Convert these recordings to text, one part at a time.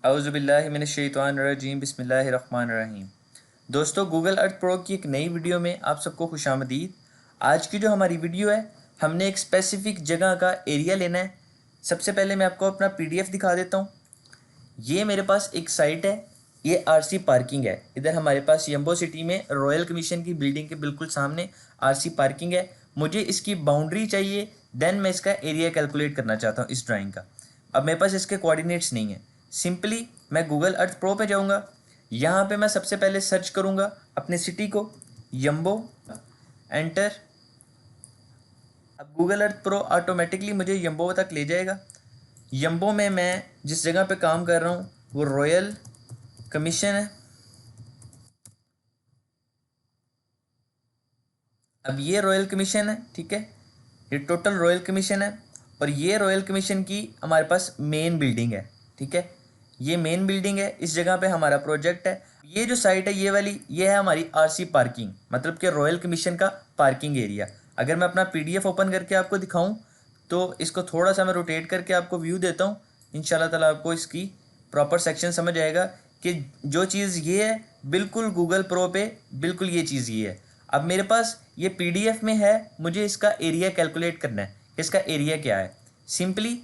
औज़ुबिल्लाहिमिनश्शैतानिर्रजीम बिस्मिल्लाहिर्रहमानिर्रहीम। दोस्तों, Google Earth pro की एक नई वीडियो में आप सबको खुशामदीद। आज की जो हमारी वीडियो है, हमने एक स्पेसिफ़िक जगह का एरिया लेना है। सबसे पहले मैं आपको अपना पीडीएफ दिखा देता हूँ। ये मेरे पास एक साइट है, ये आरसी पार्किंग है। इधर हमारे पास यम्बो सिटी में रॉयल कमीशन की बिल्डिंग के बिल्कुल सामने आरसी पार्किंग है। मुझे इसकी बाउंड्री चाहिए, देन मैं इसका एरिया कैलकुलेट करना चाहता हूँ इस ड्राइंग का। अब मेरे पास इसके कोऑर्डिनेट्स नहीं है। सिंपली मैं गूगल अर्थ प्रो पे जाऊँगा। यहाँ पे मैं सबसे पहले सर्च करूँगा अपने सिटी को, यम्बो, एंटर। अब गूगल अर्थ प्रो ऑटोमेटिकली मुझे यम्बो तक ले जाएगा। यम्बो में मैं जिस जगह पे काम कर रहा हूँ वो रॉयल कमीशन है। अब ये रॉयल कमीशन है, ठीक है, ये टोटल रॉयल कमीशन है। और ये रॉयल कमीशन की हमारे पास मेन बिल्डिंग है, ठीक है, ये मेन बिल्डिंग है। इस जगह पे हमारा प्रोजेक्ट है। ये जो साइट है ये वाली, ये है हमारी आरसी पार्किंग, मतलब कि रॉयल कमीशन का पार्किंग एरिया। अगर मैं अपना पीडीएफ ओपन करके आपको दिखाऊं तो इसको थोड़ा सा मैं रोटेट करके आपको व्यू देता हूँ। इंशाल्लाह ताला आपको इसकी प्रॉपर सेक्शन समझ आएगा कि जो चीज़ ये है बिल्कुल गूगल प्रो पे बिल्कुल ये चीज़ ये है। अब मेरे पास ये पीडीएफ में है, मुझे इसका एरिया कैलकुलेट करना है। इसका एरिया क्या है? सिंपली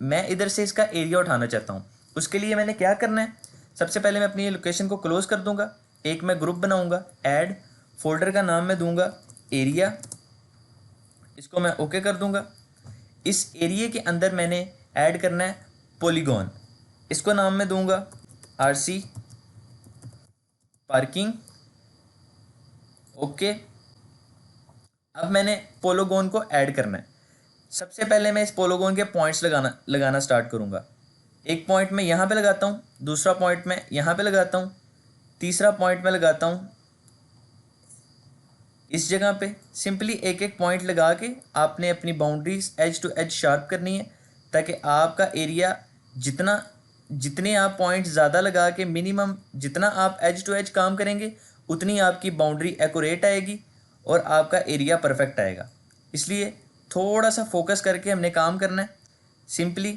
मैं इधर से इसका एरिया उठाना चाहता हूँ। उसके लिए मैंने क्या करना है, सबसे पहले मैं अपनी ये लोकेशन को क्लोज कर दूंगा। एक मैं ग्रुप बनाऊंगा, ऐड, फोल्डर का नाम मैं दूंगा एरिया, इसको मैं ओके कर दूंगा। इस एरिया के अंदर मैंने ऐड करना है पॉलीगॉन, इसको नाम मैं दूंगा आरसी पार्किंग, ओके। अब मैंने पोलोगोन को ऐड करना है। सबसे पहले मैं इस पोलोगोन के पॉइंट्स लगाना स्टार्ट करूंगा। एक पॉइंट मैं यहाँ पे लगाता हूँ, दूसरा पॉइंट मैं यहाँ पे लगाता हूँ, तीसरा पॉइंट मैं लगाता हूँ इस जगह पे। सिंपली एक एक पॉइंट लगा के आपने अपनी boundaries edge to edge sharp करनी है, ताकि आपका एरिया जितना जितने आप पॉइंट ज़्यादा लगा के मिनिमम जितना आप एज टू एज काम करेंगे उतनी आपकी बाउंड्री एक्यूरेट आएगी और आपका एरिया परफेक्ट आएगा। इसलिए थोड़ा सा फोकस करके हमने काम करना है। Simply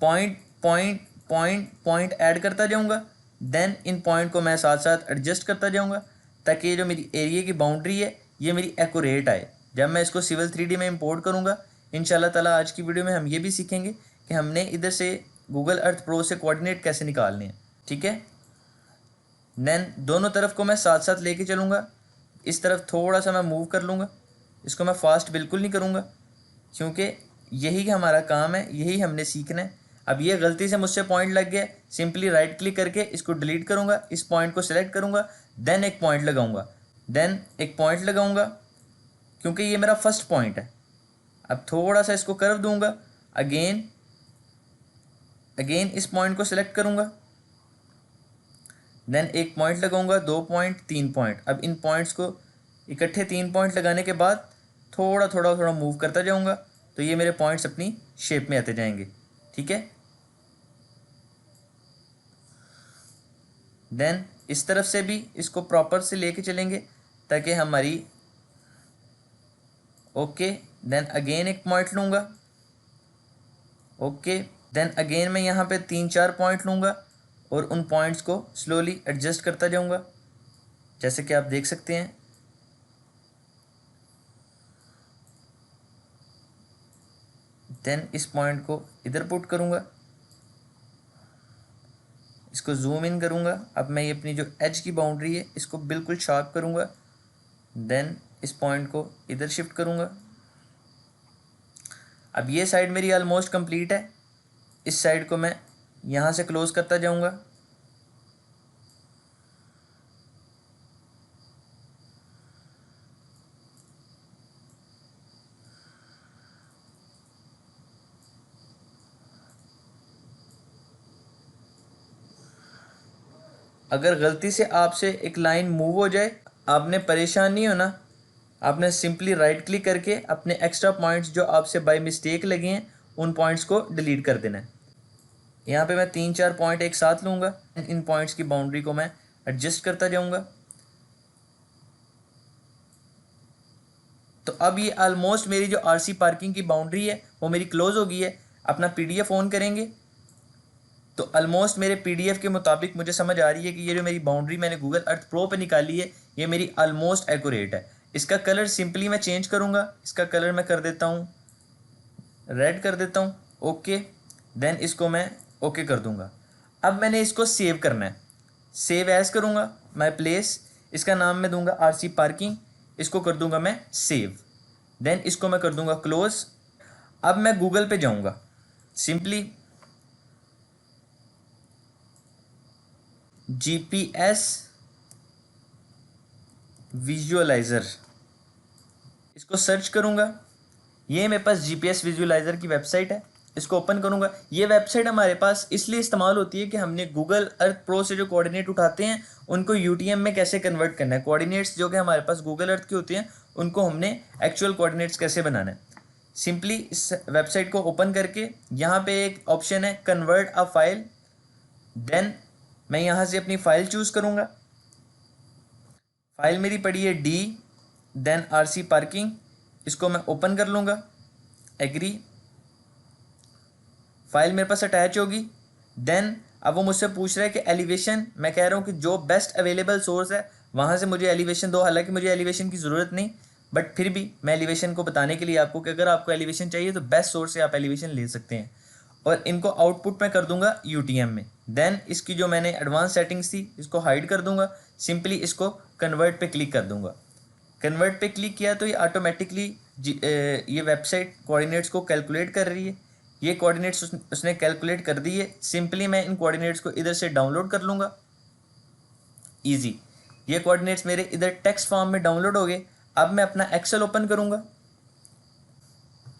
point point point point add करता जाऊंगा, देन इन पॉइंट को मैं साथ साथ एडजस्ट करता जाऊंगा, ताकि ये जो मेरी एरिया की बाउंड्री है ये मेरी एक्यूरेट आए। जब मैं इसको सिविल 3D में इंपोर्ट करूंगा, इंशाल्लाह ताला आज की वीडियो में हम ये भी सीखेंगे कि हमने इधर से गूगल अर्थ प्रो से कोऑर्डिनेट कैसे निकालने हैं, ठीक है। देन दोनों तरफ को मैं साथ साथ लेके चलूँगा। इस तरफ थोड़ा सा मैं मूव कर लूँगा, इसको मैं फास्ट बिल्कुल नहीं करूँगा, क्योंकि यही हमारा काम है, यही हमने सीखना है। अब ये गलती से मुझसे पॉइंट लग गया, सिंपली राइट क्लिक करके इसको डिलीट करूँगा, इस पॉइंट को सिलेक्ट करूँगा, देन एक पॉइंट लगाऊँगा, देन एक पॉइंट लगाऊँगा, क्योंकि ये मेरा फर्स्ट पॉइंट है। अब थोड़ा सा इसको कर्व दूँगा, अगेन अगेन इस पॉइंट को सिलेक्ट करूँगा, देन एक पॉइंट लगाऊंगा, 2 पॉइंट, 3 पॉइंट। अब इन पॉइंट्स को इकट्ठे 3 पॉइंट लगाने के बाद थोड़ा थोड़ा थोड़ा मूव करता जाऊंगा, तो ये मेरे पॉइंट्स अपनी शेप में आते जाएंगे, ठीक है। देन इस तरफ से भी इसको प्रॉपर से लेके चलेंगे ताकि हमारी, ओके। देन अगेन एक पॉइंट लूँगा, ओके। देन अगेन मैं यहाँ पे 3-4 पॉइंट लूँगा और उन पॉइंट्स को स्लोली एडजस्ट करता जाऊँगा, जैसे कि आप देख सकते हैं। देन इस पॉइंट को इधर पुट करूँगा, इसको जूम इन करूँगा। अब मैं ये अपनी जो एज की बाउंड्री है इसको बिल्कुल शार्प करूँगा, देन इस पॉइंट को इधर शिफ्ट करूँगा। अब ये साइड मेरी ऑलमोस्ट कंप्लीट है, इस साइड को मैं यहाँ से क्लोज़ करता जाऊँगा। अगर गलती से आपसे एक लाइन मूव हो जाए, आपने परेशान नहीं होना। आपने सिंपली राइट क्लिक करके अपने एक्स्ट्रा पॉइंट्स जो आपसे बाय मिस्टेक लगे हैं उन पॉइंट्स को डिलीट कर देना है। यहाँ पे मैं 3-4 पॉइंट एक साथ लूँगा, इन पॉइंट्स की बाउंड्री को मैं एडजस्ट करता जाऊँगा। तो अब ये ऑलमोस्ट मेरी जो आरसी पार्किंग की बाउंड्री है वो मेरी क्लोज हो गई है। अपना पीडीएफ ऑन करेंगे तो ऑलमोस्ट मेरे पीडीएफ के मुताबिक मुझे समझ आ रही है कि ये जो मेरी बाउंड्री मैंने गूगल अर्थ प्रो पे निकाली है ये मेरी ऑलमोस्ट एक्यूरेट है। इसका कलर सिंपली मैं चेंज करूँगा, इसका कलर मैं कर देता हूँ रेड कर देता हूँ, ओके। देन इसको मैं ओके कर दूँगा। अब मैंने इसको सेव करना है, सेव एज करूँगा, माई प्लेस, इसका नाम मैं दूंगा आरसी पार्किंग, इसको कर दूंगा मैं सेव। देन इसको मैं कर दूंगा क्लोज। अब मैं गूगल पे जाऊँगा, सिंपली जीपीएस विजुअलाइज़र इसको सर्च करूँगा। ये मेरे पास जीपीएस विजुअलाइज़र की वेबसाइट है, इसको ओपन करूँगा। ये वेबसाइट हमारे पास इसलिए इस्तेमाल होती है कि हमने गूगल अर्थ प्रो से जो कोऑर्डिनेट उठाते हैं उनको यूटीएम में कैसे कन्वर्ट करना है। कोऑर्डिनेट्स जो कि हमारे पास गूगल अर्थ के होते हैं उनको हमने एक्चुअल कोऑर्डिनेट्स कैसे बनाना है। सिंपली इस वेबसाइट को ओपन करके यहाँ पे एक ऑप्शन है कन्वर्ट अ फाइल। देन मैं यहाँ से अपनी फ़ाइल चूज़ करूँगा। फाइल मेरी पड़ी है डी, देन आरसी पार्किंग, इसको मैं ओपन कर लूँगा, एग्री। फाइल मेरे पास अटैच होगी। देन अब वो मुझसे पूछ रहा है कि एलिवेशन, मैं कह रहा हूँ कि जो बेस्ट अवेलेबल सोर्स है वहाँ से मुझे एलिवेशन दो। हालांकि मुझे एलिवेशन की ज़रूरत नहीं, बट फिर भी मैं एलिवेशन को बताने के लिए आपको कि अगर आपको एलिवेशन चाहिए तो बेस्ट सोर्स से आप एलिवेशन ले सकते हैं। और इनको आउटपुट मैं कर दूंगा यूटीएम में। देन इसकी जो मैंने एडवांस सेटिंग्स थी इसको हाइड कर दूंगा, सिंपली इसको कन्वर्ट पे क्लिक कर दूंगा। कन्वर्ट पे क्लिक किया तो ये ऑटोमेटिकली ये वेबसाइट कोऑर्डिनेट्स को कैलकुलेट कर रही है। ये कोऑर्डिनेट्स उसने कैलकुलेट कर दी है। सिंपली मैं इन कोऑर्डिनेट्स को इधर से डाउनलोड कर लूँगा, ईजी। ये कोऑर्डिनेट्स मेरे इधर टेक्स्ट फॉर्म में डाउनलोड हो गए। अब मैं अपना एक्सेल ओपन करूँगा।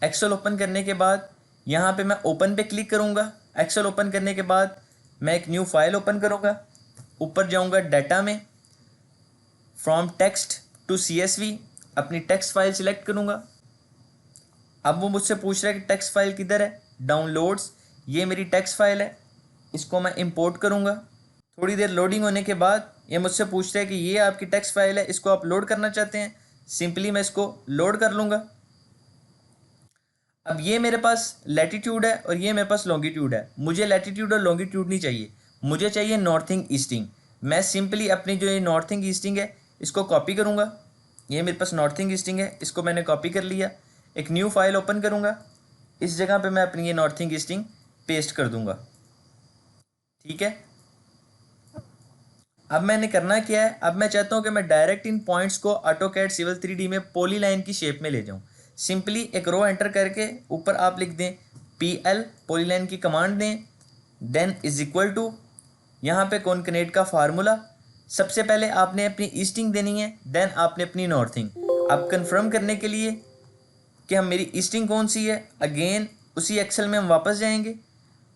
एक्सेल ओपन करने के बाद यहाँ पे मैं ओपन पे क्लिक करूँगा। एक्सेल ओपन करने के बाद मैं एक न्यू फाइल ओपन करूँगा। ऊपर जाऊँगा डाटा में, फ्रॉम टेक्स्ट टू CSV, अपनी टेक्स्ट फाइल सिलेक्ट करूँगा। अब वो मुझसे पूछ रहा है कि टेक्स्ट फाइल किधर है, डाउनलोड्स, ये मेरी टेक्स्ट फाइल है, इसको मैं इंपोर्ट करूँगा। थोड़ी देर लोडिंग होने के बाद ये मुझसे पूछता है कि ये आपकी टेक्स्ट फाइल है, इसको आप लोड करना चाहते हैं। सिंपली मैं इसको लोड कर लूँगा। अब ये मेरे पास लैटिट्यूड है और ये मेरे पास लॉन्गिट्यूड है। मुझे लैटिट्यूड और लॉन्गिट्यूड नहीं चाहिए, मुझे चाहिए नॉर्थिंग ईस्टिंग। मैं सिंपली अपनी जो ये नॉर्थिंग ईस्टिंग है इसको कॉपी करूँगा। ये मेरे पास नॉर्थिंग ईस्टिंग है, इसको मैंने कॉपी कर लिया। एक न्यू फाइल ओपन करूँगा, इस जगह पे मैं अपनी ये नॉर्थिंग ईस्टिंग पेस्ट कर दूँगा, ठीक है। अब मैंने करना क्या है, अब मैं चाहता हूँ कि मैं डायरेक्ट इन पॉइंट्स को ऑटोकैड सिविल 3D में पॉलीलाइन की शेप में ले जाऊँ। सिंपली एक रो एंटर करके ऊपर आप लिख दें PL, पॉलीलाइन की कमांड दें। देन इज इक्वल टू, यहाँ पे कॉनकनेट का फार्मूला। सबसे पहले आपने अपनी ईस्टिंग देनी है, देन आपने अपनी नॉर्थिंग। अब कंफर्म करने के लिए कि हम मेरी ईस्टिंग कौन सी है, अगेन उसी एक्सेल में हम वापस जाएंगे।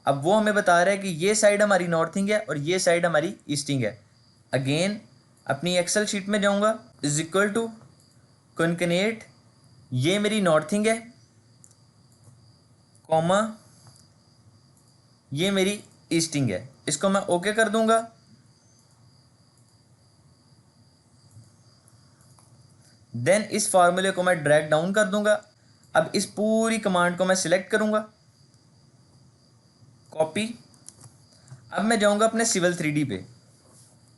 अब वो हमें बता रहा है कि ये साइड हमारी नॉर्थिंग है और ये साइड हमारी ईस्टिंग है। अगेन अपनी एक्सेल शीट में जाऊंगा, इज इक्वल टू कॉनकनेट, ये मेरी नॉर्थिंग है, कॉमा ये मेरी ईस्टिंग है। इसको मैं ओके कर दूंगा। देन इस फार्मूले को मैं ड्रैग डाउन कर दूंगा। अब इस पूरी कमांड को मैं सिलेक्ट करूंगा, कॉपी। अब मैं जाऊंगा अपने सिविल 3D पे,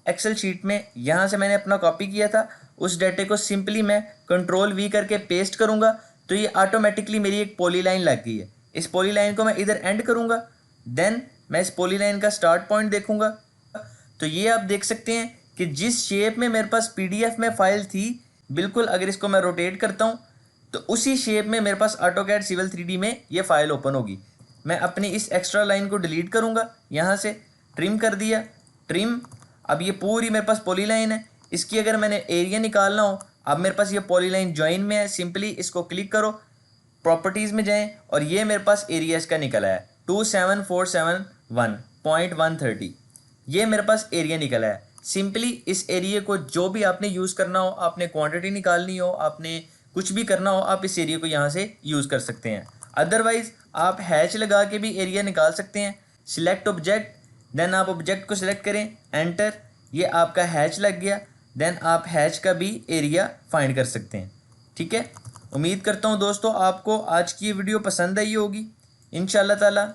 एक्सेल शीट में यहाँ से मैंने अपना कॉपी किया था उस डाटे को सिंपली मैं Ctrl+V करके पेस्ट करूँगा तो ये ऑटोमेटिकली मेरी एक पॉलीलाइन लग गई है। इस पॉलीलाइन को मैं इधर एंड करूँगा। देन मैं इस पॉलीलाइन का स्टार्ट पॉइंट देखूँगा तो ये आप देख सकते हैं कि जिस शेप में मेरे पास PDF में फाइल थी, बिल्कुल अगर इसको मैं रोटेट करता हूँ तो उसी शेप में मेरे पास ऑटोकैड सिविल 3D में ये फाइल ओपन होगी। मैं अपनी इस एक्स्ट्रा लाइन को डिलीट करूँगा, यहाँ से ट्रिम कर दिया, ट्रिम। अब ये पूरी मेरे पास पॉलीलाइन है, इसकी अगर मैंने एरिया निकालना हो, अब मेरे पास ये पॉलीलाइन जॉइन में है, सिंपली इसको क्लिक करो, प्रॉपर्टीज़ में जाएं और ये मेरे पास एरिया इसका निकला है 27471.130। ये मेरे पास एरिया निकला है। सिंपली इस एरिया को जो भी आपने यूज़ करना हो, आपने क्वांटिटी निकालनी हो, आपने कुछ भी करना हो, आप इस एरिया को यहाँ से यूज़ कर सकते हैं। अदरवाइज़ आप हैच लगा के भी एरिया निकाल सकते हैं। सिलेक्ट ऑब्जेक्ट, देन आप ऑब्जेक्ट को सिलेक्ट करें, एंटर, ये आपका हैच लग गया। देन आप हैच का भी एरिया फाइंड कर सकते हैं, ठीक है। उम्मीद करता हूँ दोस्तों आपको आज की ये वीडियो पसंद आई होगी। इंशाल्लाह ताला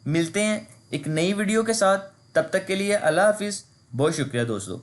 मिलते हैं एक नई वीडियो के साथ। तब तक के लिए अल्लाह हाफिज़। बहुत शुक्रिया दोस्तों।